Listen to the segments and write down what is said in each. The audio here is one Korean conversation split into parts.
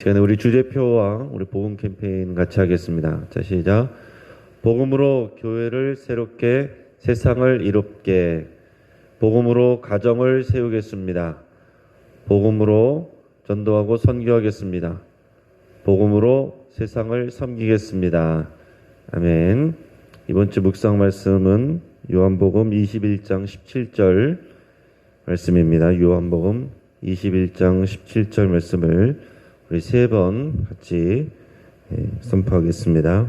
시간에 우리 주제표와 우리 복음 캠페인 같이 하겠습니다. 자, 시작. 복음으로 교회를 새롭게, 세상을 이롭게. 복음으로 가정을 세우겠습니다. 복음으로 전도하고 선교하겠습니다. 복음으로 세상을 섬기겠습니다. 아멘. 이번 주 묵상 말씀은 요한복음 21장 17절 말씀입니다. 요한복음 21장 17절 말씀을 우리 세 번 같이 선포하겠습니다.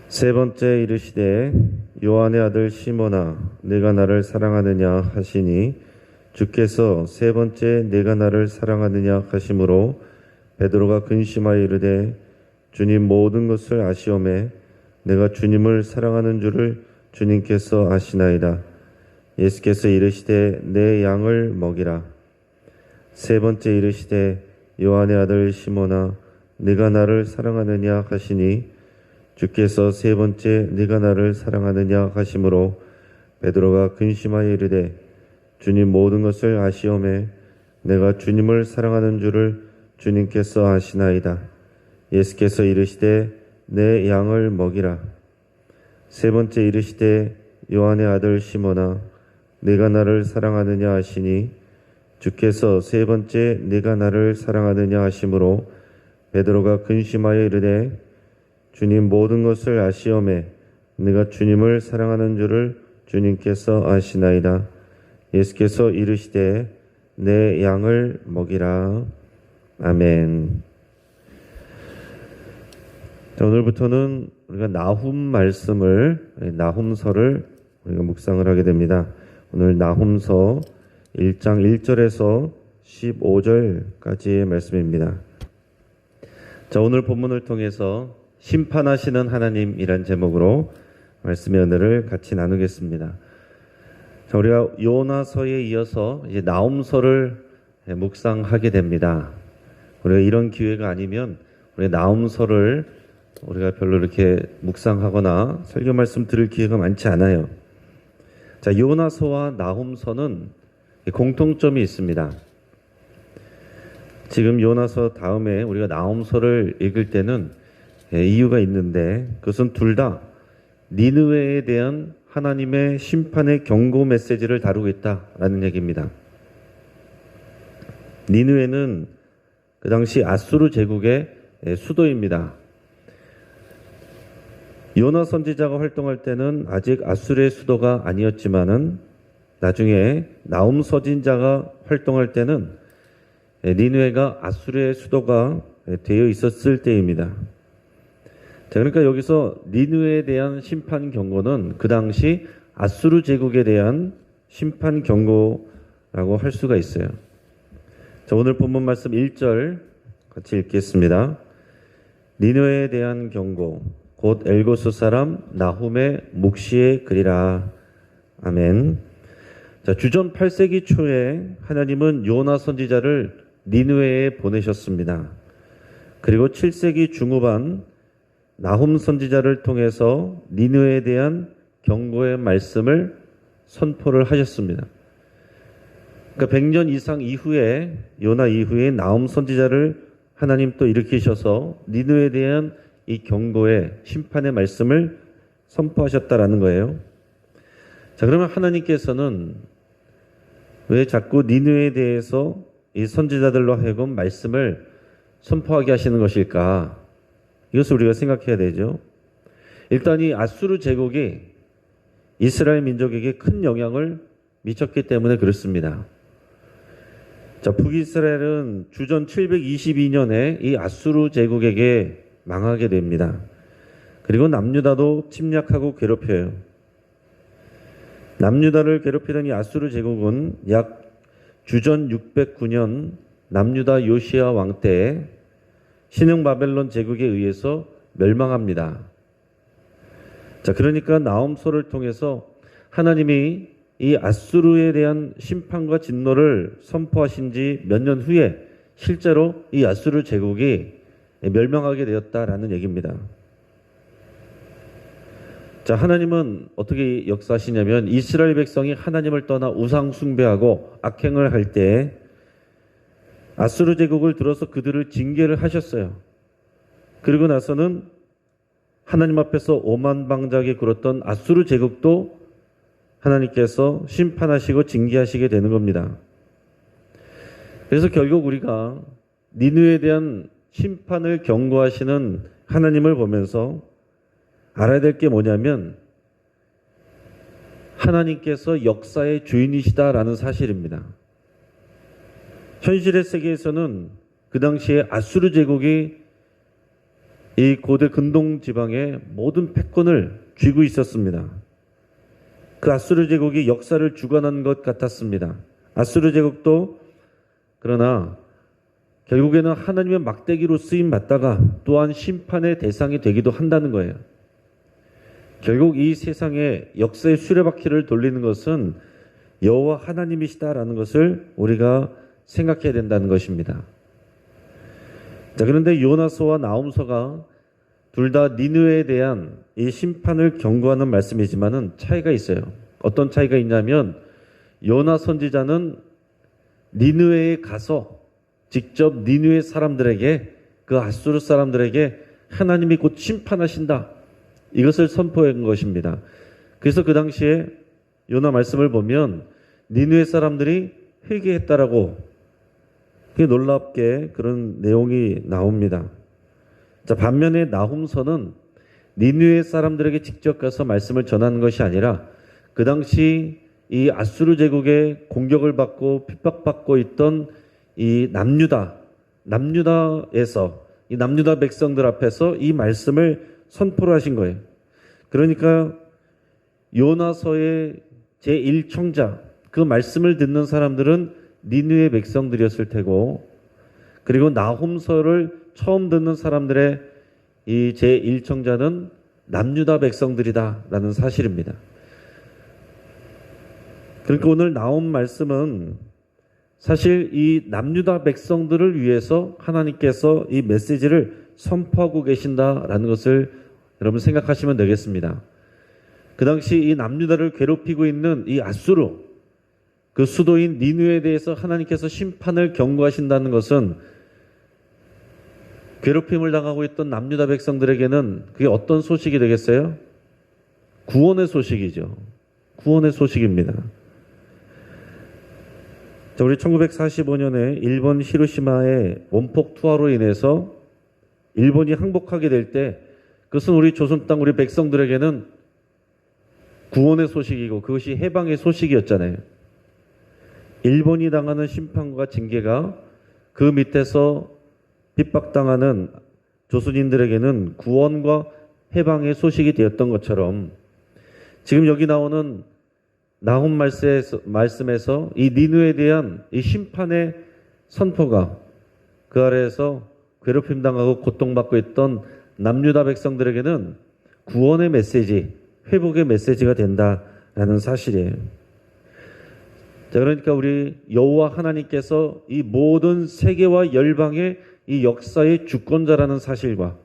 세 번째 이르시되 요한의 아들 시몬아 내가 나를 사랑하느냐 하시니 주께서 세 번째 내가 나를 사랑하느냐 하심으로 베드로가 근심하여 이르되 주님 모든 것을 아시오매 내가 주님을 사랑하는 줄을 주님께서 아시나이다. 예수께서 이르시되 내 양을 먹이라. 세 번째 이르시되 요한의 아들 시몬아 네가 나를 사랑하느냐 하시니 주께서 세 번째 네가 나를 사랑하느냐 하심으로 베드로가 근심하여 이르되 주님 모든 것을 아시오매 내가 주님을 사랑하는 줄을 주님께서 아시나이다. 예수께서 이르시되 내 양을 먹이라. 세 번째 이르시되 요한의 아들 시몬아 네가 나를 사랑하느냐 하시니 주께서 세 번째 네가 나를 사랑하느냐 하심으로 베드로가 근심하여 이르되 주님 모든 것을 아시오매 내가 주님을 사랑하는 줄을 주님께서 아시나이다. 예수께서 이르시되 내 양을 먹이라. 아멘. 자, 오늘부터는 우리가 나훔 말씀을 나훔서를 우리가 묵상을 하게 됩니다. 오늘 나훔서 1장 1절에서 15절까지의 말씀입니다. 자, 오늘 본문을 통해서 심판하시는 하나님이란 제목으로 말씀의 은혜를 같이 나누겠습니다. 자, 우리가 요나서에 이어서 이제 나훔서를 묵상하게 됩니다. 우리가 이런 기회가 아니면 우리 나훔서를 우리가 별로 이렇게 묵상하거나 설교 말씀 들을 기회가 많지 않아요. 자, 요나서와 나훔서는 공통점이 있습니다. 지금 요나서 다음에 우리가 나훔서를 읽을 때는 이유가 있는데 그것은 둘 다 니느웨에 대한 하나님의 심판의 경고 메시지를 다루고 있다라는 얘기입니다. 니느웨는 그 당시 아수르 제국의 수도입니다. 요나 선지자가 활동할 때는 아직 아수르의 수도가 아니었지만은 나중에 나훔 선지자가 활동할 때는 니느웨가 아수르의 수도가 되어 있었을 때입니다. 자, 그러니까 여기서 니느웨에 대한 심판 경고는 그 당시 아수르 제국에 대한 심판 경고라고 할 수가 있어요. 자, 오늘 본문 말씀 1절 같이 읽겠습니다. 니느웨에 대한 경고 곧 엘고스 사람 나훔의 묵시의 글이라. 아멘. 자, 주전 8세기 초에 하나님은 요나 선지자를 니느웨에 보내셨습니다. 그리고 7세기 중후반 나훔 선지자를 통해서 니느웨에 대한 경고의 말씀을 선포를 하셨습니다. 그러니까 100년 이상 이후에 요나 이후에 나훔 선지자를 하나님 또 일으키셔서 니느웨에 대한 이 경고의 심판의 말씀을 선포하셨다라는 거예요. 자, 그러면 하나님께서는 왜 자꾸 니느웨에 대해서 이 선지자들로 하여금 말씀을 선포하게 하시는 것일까? 이것을 우리가 생각해야 되죠. 일단 이 아수르 제국이 이스라엘 민족에게 큰 영향을 미쳤기 때문에 그렇습니다. 자, 북이스라엘은 주전 722년에 이 아수르 제국에게 망하게 됩니다. 그리고 남유다도 침략하고 괴롭혀요. 남유다를 괴롭히던 이 아수르 제국은 약 주전 609년 남유다 요시야 왕 때에 신흥 바벨론 제국에 의해서 멸망합니다. 자, 그러니까 나훔서를 통해서 하나님이 이 아수르에 대한 심판과 진노를 선포하신 지 몇 년 후에 실제로 이 아수르 제국이 멸망하게 되었다라는 얘기입니다. 자, 하나님은 어떻게 역사하시냐면 이스라엘 백성이 하나님을 떠나 우상 숭배하고 악행을 할 때 아수르 제국을 들어서 그들을 징계를 하셨어요. 그리고 나서는 하나님 앞에서 오만방자하게 굴었던 아수르 제국도 하나님께서 심판하시고 징계하시게 되는 겁니다. 그래서 결국 우리가 니느웨에 대한 심판을 경고하시는 하나님을 보면서 알아야 될 게 뭐냐면 하나님께서 역사의 주인이시다라는 사실입니다. 현실의 세계에서는 그 당시에 아수르 제국이 이 고대 근동 지방의 모든 패권을 쥐고 있었습니다. 그 아수르 제국이 역사를 주관한 것 같았습니다. 아수르 제국도 그러나 결국에는 하나님의 막대기로 쓰임 받다가 또한 심판의 대상이 되기도 한다는 거예요. 결국 이 세상의 역사의 수레바퀴를 돌리는 것은 여호와 하나님이시다라는 것을 우리가 생각해야 된다는 것입니다. 자, 그런데 요나서와 나홈서가 둘 다 니느웨에 대한 이 심판을 경고하는 말씀이지만은 차이가 있어요. 어떤 차이가 있냐면 요나 선지자는 니느웨에 가서 직접 니느웨 사람들에게 그 아수르 사람들에게 하나님이 곧 심판하신다. 이것을 선포한 것입니다. 그래서 그 당시에 요나 말씀을 보면 니느웨 사람들이 회개했다라고 놀랍게 그런 내용이 나옵니다. 자, 반면에 나홈서는 니느웨 사람들에게 직접 가서 말씀을 전하는 것이 아니라 그 당시 이 아수르 제국의 공격을 받고 핍박받고 있던 이 남유다에서 이 남유다 백성들 앞에서 이 말씀을 선포를 하신 거예요. 그러니까 요나서의 제1청자 그 말씀을 듣는 사람들은 니느웨 백성들이었을 테고 그리고 나홈서를 처음 듣는 사람들의 이 제1청자는 남유다 백성들이다라는 사실입니다. 그러니까 오늘 나온 말씀은 사실 이 남유다 백성들을 위해서 하나님께서 이 메시지를 선포하고 계신다라는 것을 여러분 생각하시면 되겠습니다. 그 당시 이 남유다를 괴롭히고 있는 이 아수르 그 수도인 니느웨에 대해서 하나님께서 심판을 경고하신다는 것은 괴롭힘을 당하고 있던 남유다 백성들에게는 그게 어떤 소식이 되겠어요? 구원의 소식이죠. 구원의 소식입니다. 자, 우리 1945년에 일본 히로시마의 원폭 투하로 인해서 일본이 항복하게 될 때 그것은 우리 조선 땅 우리 백성들에게는 구원의 소식이고 그것이 해방의 소식이었잖아요. 일본이 당하는 심판과 징계가 그 밑에서 핍박당하는 조선인들에게는 구원과 해방의 소식이 되었던 것처럼 지금 여기 나오는 나홈 말씀에서 이 니느웨에 대한 이 심판의 선포가 그 아래에서 괴롭힘 당하고 고통받고 있던 남유다 백성들에게는 구원의 메시지, 회복의 메시지가 된다라는 사실이에요. 자, 그러니까 우리 여호와 하나님께서 이 모든 세계와 열방의 이 역사의 주권자라는 사실과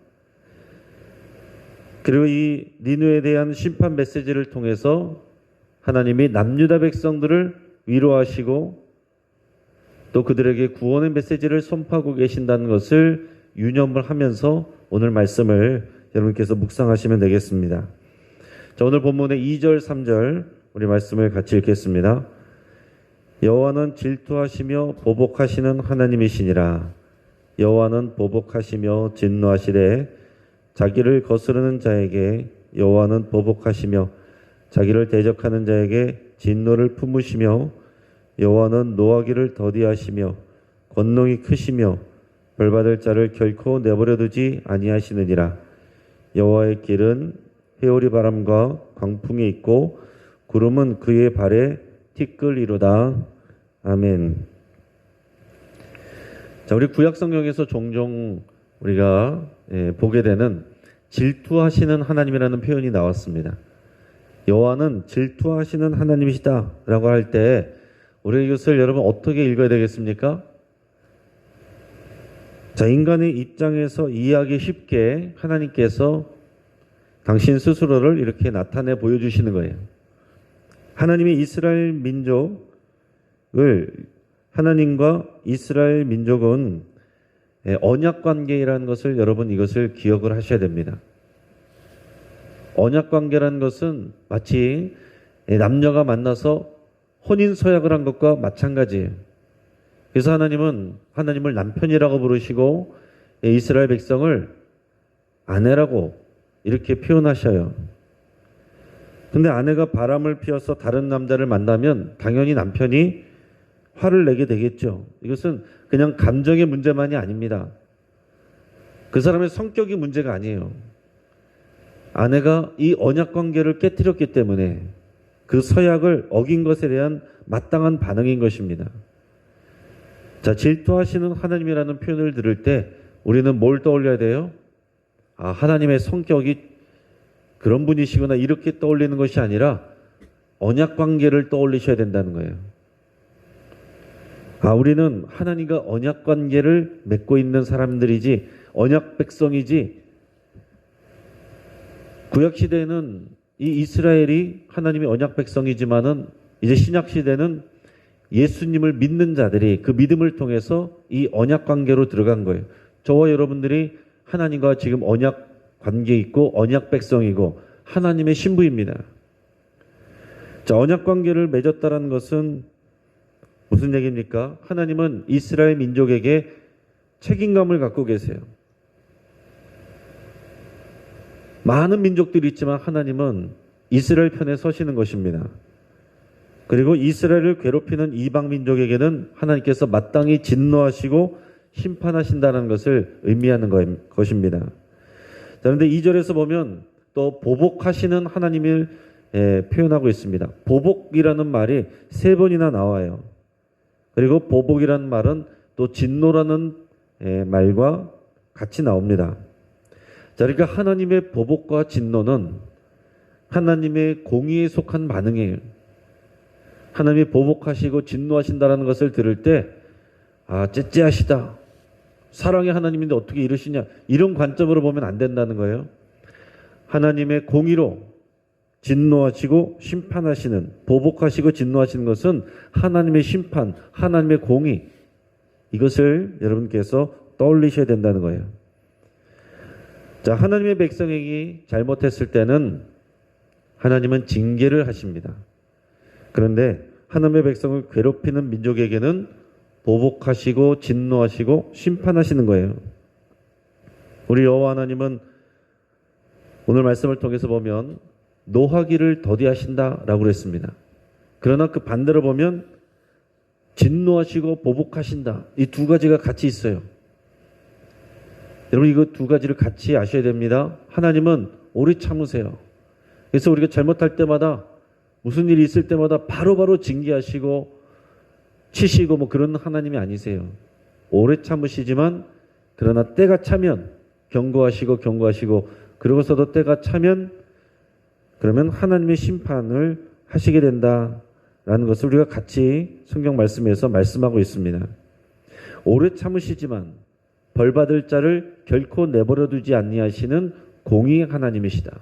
그리고 이 니느웨에 대한 심판 메시지를 통해서 하나님이 남유다 백성들을 위로하시고 또 그들에게 구원의 메시지를 선포하고 계신다는 것을 유념을 하면서 오늘 말씀을 여러분께서 묵상하시면 되겠습니다. 자, 오늘 본문의 2절, 3절 우리 말씀을 같이 읽겠습니다. 여호와는 질투하시며 보복하시는 하나님이시니라. 여호와는 보복하시며 진노하시되 자기를 거스르는 자에게 여호와는 보복하시며 자기를 대적하는 자에게 진노를 품으시며 여호와는 노하기를 더디하시며 권능이 크시며 벌받을 자를 결코 내버려 두지 아니하시느니라. 여호와의 길은 회오리 바람과 광풍이 있고 구름은 그의 발에 티끌이로다. 아멘. 자, 우리 구약 성경에서 종종 우리가 보게 되는 질투하시는 하나님이라는 표현이 나왔습니다. 여호와는 질투하시는 하나님이시다라고 할 때 우리 이것을 여러분 어떻게 읽어야 되겠습니까? 자, 인간의 입장에서 이해하기 쉽게 하나님께서 당신 스스로를 이렇게 나타내 보여주시는 거예요. 하나님이 이스라엘 민족을 하나님과 이스라엘 민족은 언약 관계라는 것을 여러분 이것을 기억을 하셔야 됩니다. 언약 관계라는 것은 마치 남녀가 만나서 혼인 서약을 한 것과 마찬가지예요. 그래서 하나님은 하나님을 남편이라고 부르시고 이스라엘 백성을 아내라고 이렇게 표현하셔요. 근데 아내가 바람을 피워서 다른 남자를 만나면 당연히 남편이 화를 내게 되겠죠. 이것은 그냥 감정의 문제만이 아닙니다. 그 사람의 성격이 문제가 아니에요. 아내가 이 언약 관계를 깨뜨렸기 때문에 그 서약을 어긴 것에 대한 마땅한 반응인 것입니다. 자, 질투하시는 하나님이라는 표현을 들을 때 우리는 뭘 떠올려야 돼요? 아, 하나님의 성격이 그런 분이시구나 이렇게 떠올리는 것이 아니라 언약 관계를 떠올리셔야 된다는 거예요. 아, 우리는 하나님과 언약 관계를 맺고 있는 사람들이지 언약 백성이지. 구약 시대에는 이 이스라엘이 하나님의 언약 백성이지만은 이제 신약 시대는 예수님을 믿는 자들이 그 믿음을 통해서 이 언약 관계로 들어간 거예요. 저와 여러분들이 하나님과 지금 언약 관계 있고 언약 백성이고 하나님의 신부입니다. 자, 언약 관계를 맺었다는 것은 무슨 얘기입니까? 하나님은 이스라엘 민족에게 책임감을 갖고 계세요. 많은 민족들이 있지만 하나님은 이스라엘 편에 서시는 것입니다. 그리고 이스라엘을 괴롭히는 이방 민족에게는 하나님께서 마땅히 진노하시고 심판하신다는 것을 의미하는 것입니다. 자, 그런데 2절에서 보면 또 보복하시는 하나님을 표현하고 있습니다. 보복이라는 말이 3번이나 나와요. 그리고 보복이라는 말은 또 진노라는 말과 같이 나옵니다. 자, 그러니까 하나님의 보복과 진노는 하나님의 공의에 속한 반응이에요. 하나님이 보복하시고 진노하신다는 것을 들을 때 아, 째째하시다. 사랑의 하나님인데 어떻게 이러시냐. 이런 관점으로 보면 안 된다는 거예요. 하나님의 공의로 진노하시고 심판하시는, 보복하시고 진노하시는 것은 하나님의 심판, 하나님의 공의, 이것을 여러분께서 떠올리셔야 된다는 거예요. 자, 하나님의 백성에게 잘못했을 때는 하나님은 징계를 하십니다. 그런데 하나님의 백성을 괴롭히는 민족에게는 보복하시고 진노하시고 심판하시는 거예요. 우리 여호와 하나님은 오늘 말씀을 통해서 보면 노하기를 더디하신다라고 그랬습니다. 그러나 그 반대로 보면 진노하시고 보복하신다. 이 두 가지가 같이 있어요. 여러분, 이거 두 가지를 같이 아셔야 됩니다. 하나님은 오래 참으세요. 그래서 우리가 잘못할 때마다 무슨 일이 있을 때마다 바로바로 징계하시고 치시고 뭐 그런 하나님이 아니세요. 오래 참으시지만 그러나 때가 차면 경고하시고 그러고서도 때가 차면 그러면 하나님의 심판을 하시게 된다라는 것을 우리가 같이 성경 말씀에서 말씀하고 있습니다. 오래 참으시지만 벌 받을 자를 결코 내버려 두지 아니하시는 공의의 하나님이시다.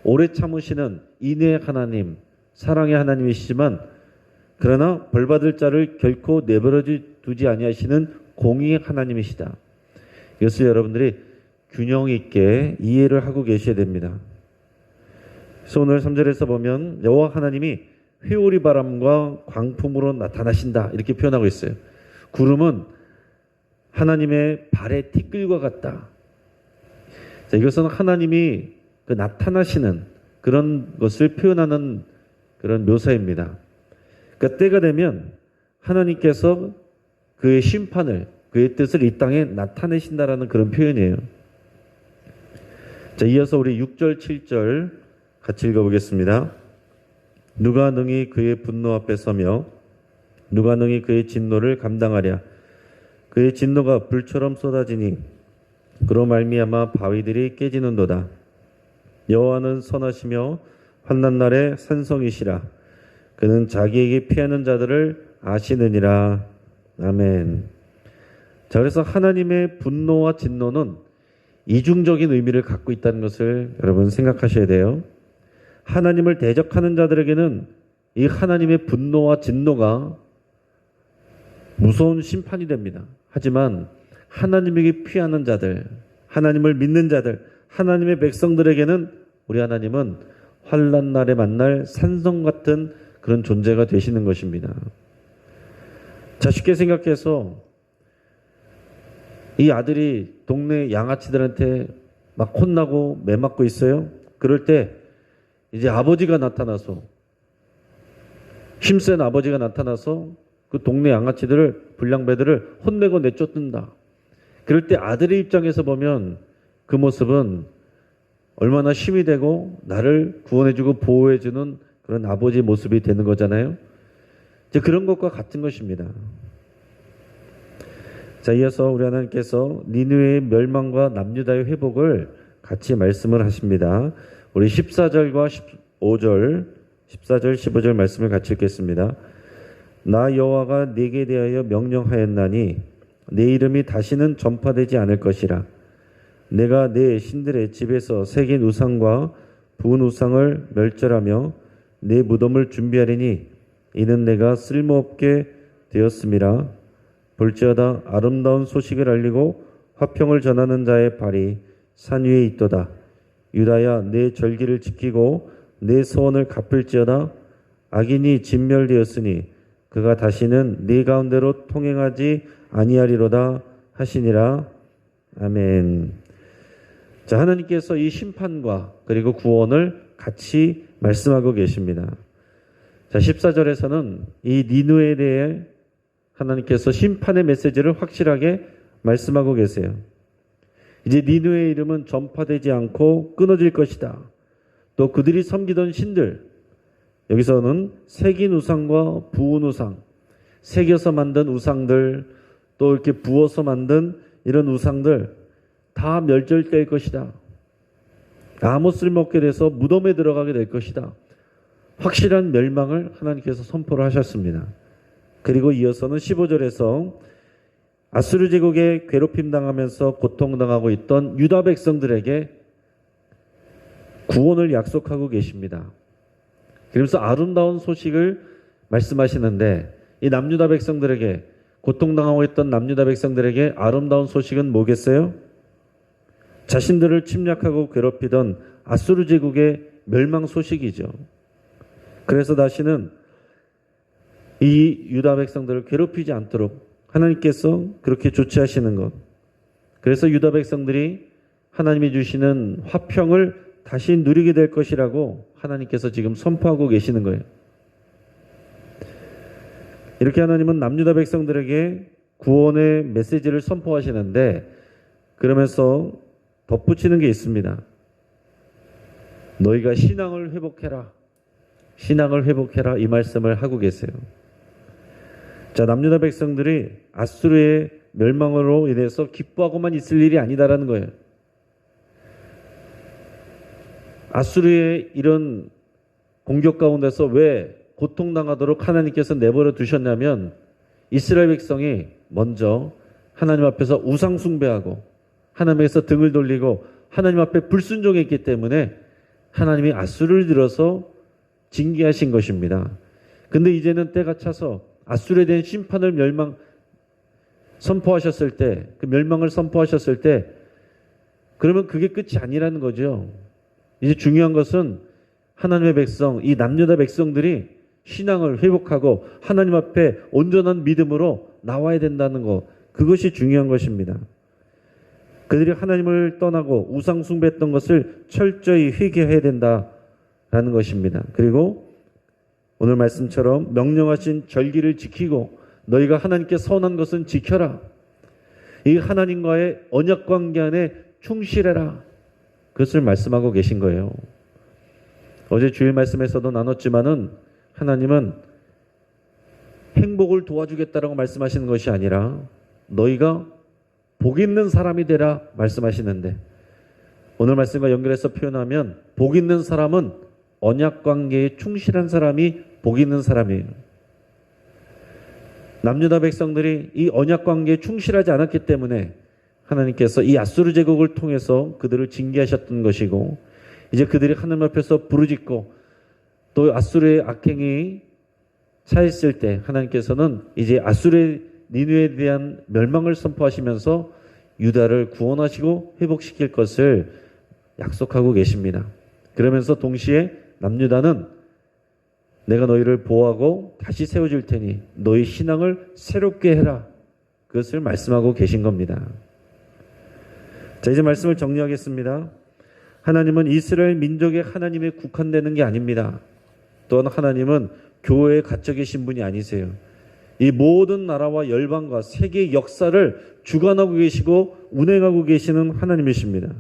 오래 참으시는 인애의 하나님, 사랑의 하나님이시지만 그러나 벌 받을 자를 결코 내버려 두지 아니하시는 공의의 하나님이시다. 이것을 여러분들이 균형 있게 이해를 하고 계셔야 됩니다. 그래서 오늘 3절에서 보면 여호와 하나님이 회오리 바람과 광풍으로 나타나신다 이렇게 표현하고 있어요. 구름은 하나님의 발의 티끌과 같다. 자, 이것은 하나님이 그 나타나시는 그런 것을 표현하는 그런 묘사입니다. 그러니까 때가 되면 하나님께서 그의 심판을, 그의 뜻을 이 땅에 나타내신다라는 그런 표현이에요. 자, 이어서 우리 6절, 7절 같이 읽어보겠습니다. 누가 능히 그의 분노 앞에 서며 누가 능히 그의 진노를 감당하랴. 그의 진노가 불처럼 쏟아지니 그로 말미암아 바위들이 깨지는도다. 여호와는 선하시며 환난 날에 산성이시라. 그는 자기에게 피하는 자들을 아시느니라. 아멘. 자, 그래서 하나님의 분노와 진노는 이중적인 의미를 갖고 있다는 것을 여러분 생각하셔야 돼요. 하나님을 대적하는 자들에게는 이 하나님의 분노와 진노가 무서운 심판이 됩니다. 하지만 하나님에게 피하는 자들, 하나님을 믿는 자들, 하나님의 백성들에게는 우리 하나님은 환난 날에 만날 산성 같은 그런 존재가 되시는 것입니다. 자, 쉽게 생각해서 이 아들이 동네 양아치들한테 막 혼나고 매맞고 있어요. 그럴 때 이제 아버지가 나타나서, 힘센 아버지가 나타나서 그 동네 양아치들을, 불량배들을 혼내고 내쫓는다. 그럴 때 아들의 입장에서 보면 그 모습은 얼마나 힘이 되고 나를 구원해주고 보호해주는 그런 아버지의 모습이 되는 거잖아요. 이제 그런 것과 같은 것입니다. 자, 이어서 우리 하나님께서 니느웨의 멸망과 남유다의 회복을 같이 말씀을 하십니다. 우리 14절과 15절, 14절, 15절 말씀을 같이 읽겠습니다. 나 여호와가 네게 대하여 명령하였나니 내 이름이 다시는 전파되지 않을 것이라. 내가 내 신들의 집에서 새긴 우상과 부은 우상을 멸절하며 내 무덤을 준비하리니 이는 내가 쓸모없게 되었음이라. 볼지어다 아름다운 소식을 알리고 화평을 전하는 자의 발이 산 위에 있도다. 유다야, 내 절기를 지키고 내 소원을 갚을지어다. 악인이 진멸되었으니 그가 다시는 네 가운데로 통행하지 아니하리로다 하시니라. 아멘. 자, 하나님께서 이 심판과 그리고 구원을 같이 말씀하고 계십니다. 자, 14절에서는 이 니느웨에 대해 하나님께서 심판의 메시지를 확실하게 말씀하고 계세요. 이제 니느웨의 이름은 전파되지 않고 끊어질 것이다. 또 그들이 섬기던 신들, 여기서는 새긴 우상과 부은 우상, 새겨서 만든 우상들, 또 이렇게 부어서 만든 이런 우상들 다 멸절될 것이다. 아무 쓸모없게 돼서 무덤에 들어가게 될 것이다. 확실한 멸망을 하나님께서 선포를 하셨습니다. 그리고 이어서는 15절에서 아수르 제국에 괴롭힘 당하면서 고통당하고 있던 유다 백성들에게 구원을 약속하고 계십니다. 그러면서 아름다운 소식을 말씀하시는데 이 남유다 백성들에게, 고통당하고 있던 남유다 백성들에게 아름다운 소식은 뭐겠어요? 자신들을 침략하고 괴롭히던 아수르 제국의 멸망 소식이죠. 그래서 다시는 이 유다 백성들을 괴롭히지 않도록 하나님께서 그렇게 조치하시는 것. 그래서 유다 백성들이 하나님이 주시는 화평을 다시 누리게 될 것이라고 하나님께서 지금 선포하고 계시는 거예요. 이렇게 하나님은 남유다 백성들에게 구원의 메시지를 선포하시는데, 그러면서 덧붙이는 게 있습니다. 너희가 신앙을 회복해라. 신앙을 회복해라. 이 말씀을 하고 계세요. 자, 남유다 백성들이 아수르의 멸망으로 인해서 기뻐하고만 있을 일이 아니다라는 거예요. 아수르의 이런 공격 가운데서 왜 고통당하도록 하나님께서 내버려 두셨냐면, 이스라엘 백성이 먼저 하나님 앞에서 우상 숭배하고 하나님에서 등을 돌리고 하나님 앞에 불순종했기 때문에 하나님이 아수르를 들어서 징계하신 것입니다. 근데 이제는 때가 차서 아수르에 대한 심판을 선포하셨을 때, 그 멸망을 선포하셨을 때, 그러면 그게 끝이 아니라는 거죠. 이제 중요한 것은 하나님의 백성, 이 남유다 백성들이 신앙을 회복하고 하나님 앞에 온전한 믿음으로 나와야 된다는 것, 그것이 중요한 것입니다. 그들이 하나님을 떠나고 우상 숭배했던 것을 철저히 회개해야 된다라는 것입니다. 그리고 오늘 말씀처럼 명령하신 절기를 지키고 너희가 하나님께 선한 것은 지켜라. 이 하나님과의 언약 관계 안에 충실해라. 그것을 말씀하고 계신 거예요. 어제 주일 말씀에서도 나눴지만은 하나님은 행복을 도와주겠다라고 말씀하시는 것이 아니라 너희가 복 있는 사람이 되라 말씀하시는데, 오늘 말씀과 연결해서 표현하면 복 있는 사람은 언약 관계에 충실한 사람이 복 있는 사람이에요. 남유다 백성들이 이 언약 관계에 충실하지 않았기 때문에 하나님께서 이 아수르 제국을 통해서 그들을 징계하셨던 것이고, 이제 그들이 하나님 앞에서 부르짖고 또 아수르의 악행이 차있을 때 하나님께서는 이제 아수르의 니느웨에 대한 멸망을 선포하시면서 유다를 구원하시고 회복시킬 것을 약속하고 계십니다. 그러면서 동시에 남유다는 내가 너희를 보호하고 다시 세워줄 테니 너희 신앙을 새롭게 해라. 그것을 말씀하고 계신 겁니다. 자, 이제 말씀을 정리하겠습니다. 하나님은 이스라엘 민족의 하나님에 국한되는 게 아닙니다. 또한 하나님은 교회에 갇혀 계신 분이 아니세요. 이 모든 나라와 열방과 세계의 역사를 주관하고 계시고 운행하고 계시는 하나님이십니다.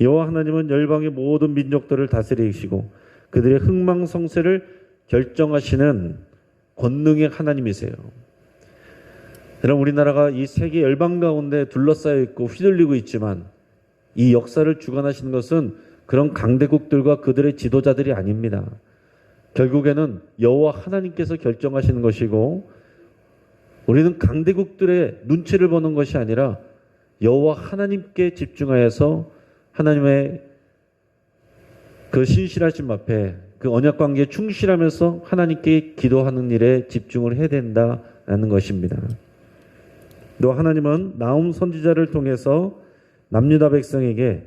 여호와 하나님은 열방의 모든 민족들을 다스리시고 그들의 흥망성쇠를 결정하시는 권능의 하나님이세요. 여러분, 우리나라가 이 세계 열방 가운데 둘러싸여 있고 휘둘리고 있지만 이 역사를 주관하시는 것은 그런 강대국들과 그들의 지도자들이 아닙니다. 결국에는 여호와 하나님께서 결정하시는 것이고 우리는 강대국들의 눈치를 보는 것이 아니라 여호와 하나님께 집중하여서 하나님의 그 신실하심 앞에 그 언약 관계에 충실하면서 하나님께 기도하는 일에 집중을 해야 된다라는 것입니다. 또 하나님은 나훔 선지자를 통해서 남유다 백성에게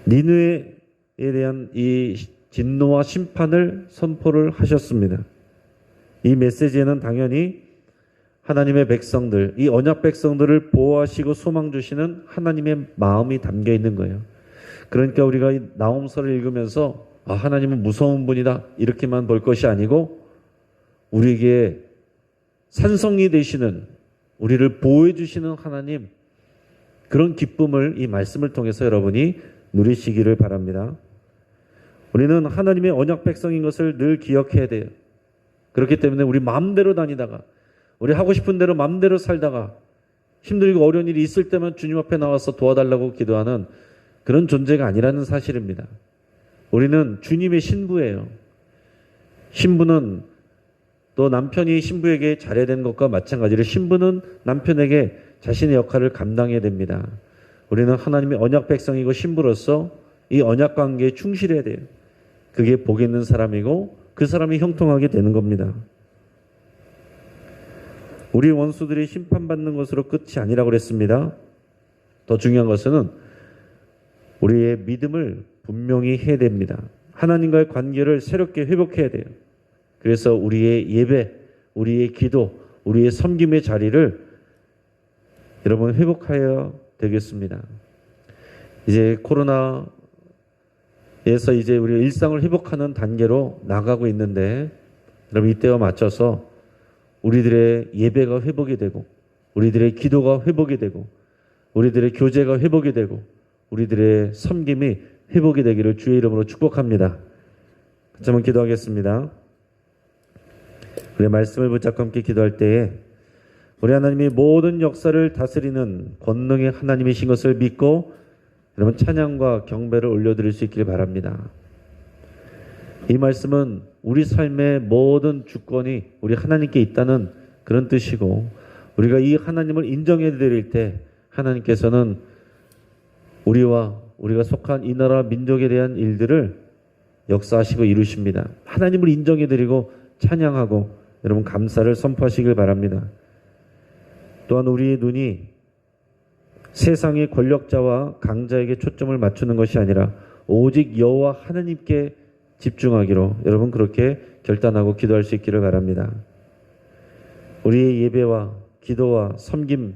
니느웨에 대한 이 진노와 심판을 선포를 하셨습니다. 이 메시지에는 당연히 하나님의 백성들, 이 언약 백성들을 보호하시고 소망 주시는 하나님의 마음이 담겨 있는 거예요. 그러니까 우리가 이 나홈서를 읽으면서 하나님은 무서운 분이다 이렇게만 볼 것이 아니고 우리에게 산성이 되시는, 우리를 보호해 주시는 하나님, 그런 기쁨을 이 말씀을 통해서 여러분이 누리시기를 바랍니다. 우리는 하나님의 언약 백성인 것을 늘 기억해야 돼요. 그렇기 때문에 우리 마음대로 다니다가 우리 하고 싶은 대로 마음대로 살다가 힘들고 어려운 일이 있을 때만 주님 앞에 나와서 도와달라고 기도하는 그런 존재가 아니라는 사실입니다. 우리는 주님의 신부예요. 신부는 또 남편이 신부에게 잘해야 되는 것과 마찬가지로 신부는 남편에게 자신의 역할을 감당해야 됩니다. 우리는 하나님의 언약 백성이고 신부로서 이 언약 관계에 충실해야 돼요. 그게 복 있는 사람이고 그 사람이 형통하게 되는 겁니다. 우리 원수들이 심판받는 것으로 끝이 아니라고 그랬습니다. 더 중요한 것은 우리의 믿음을 분명히 해야 됩니다. 하나님과의 관계를 새롭게 회복해야 돼요. 그래서 우리의 예배, 우리의 기도, 우리의 섬김의 자리를 여러분 회복하여야 되겠습니다. 이제 코로나에서 이제 우리 일상을 회복하는 단계로 나가고 있는데 여러분 이때와 맞춰서 우리들의 예배가 회복이 되고 우리들의 기도가 회복이 되고 우리들의 교제가 회복이 되고 우리들의 섬김이 회복이 되기를 주의 이름으로 축복합니다. 같이 한번 기도하겠습니다. 우리의 말씀을 붙잡고 함께 기도할 때에 우리 하나님이 모든 역사를 다스리는 권능의 하나님이신 것을 믿고 여러분 찬양과 경배를 올려드릴 수 있기를 바랍니다. 이 말씀은 우리 삶의 모든 주권이 우리 하나님께 있다는 그런 뜻이고 우리가 이 하나님을 인정해 드릴 때 하나님께서는 우리가 속한 이 나라 민족에 대한 일들을 역사하시고 이루십니다. 하나님을 인정해 드리고 찬양하고 여러분 감사를 선포하시길 바랍니다. 또한 우리의 눈이 세상의 권력자와 강자에게 초점을 맞추는 것이 아니라 오직 여호와 하나님께 집중하기로 여러분 그렇게 결단하고 기도할 수 있기를 바랍니다. 우리의 예배와 기도와 섬김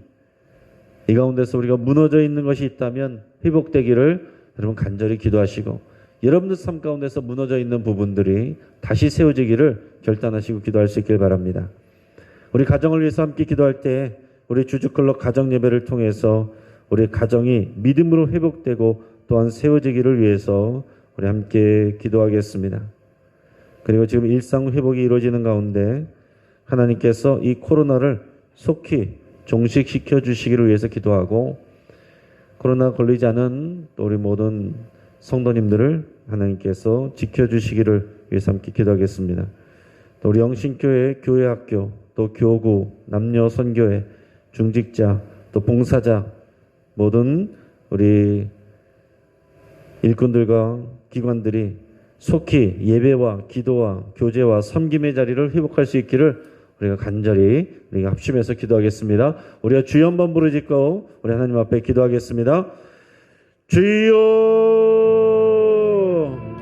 이 가운데서 우리가 무너져 있는 것이 있다면 회복되기를 여러분 간절히 기도하시고 여러분들 삶 가운데서 무너져 있는 부분들이 다시 세워지기를 결단하시고 기도할 수 있기를 바랍니다. 우리 가정을 위해서 함께 기도할 때 우리 주주클럽 가정 예배를 통해서 우리 가정이 믿음으로 회복되고 또한 세워지기를 위해서 우리 함께 기도하겠습니다. 그리고 지금 일상 회복이 이루어지는 가운데 하나님께서 이 코로나를 속히 종식시켜 주시기를 위해서 기도하고 코로나 걸리지 않은 또 우리 모든 성도님들을 하나님께서 지켜주시기를 위해서 함께 기도하겠습니다. 또 우리 영신교회, 교회학교, 또 교구, 남녀 선교회, 중직자, 또 봉사자 모든 우리 일꾼들과 기관들이 속히 예배와 기도와 교제와 섬김의 자리를 회복할 수 있기를 우리가 간절히 우리가 합심해서 기도하겠습니다. 우리가 주여 한번 부르짖고 우리 하나님 앞에 기도하겠습니다. 주여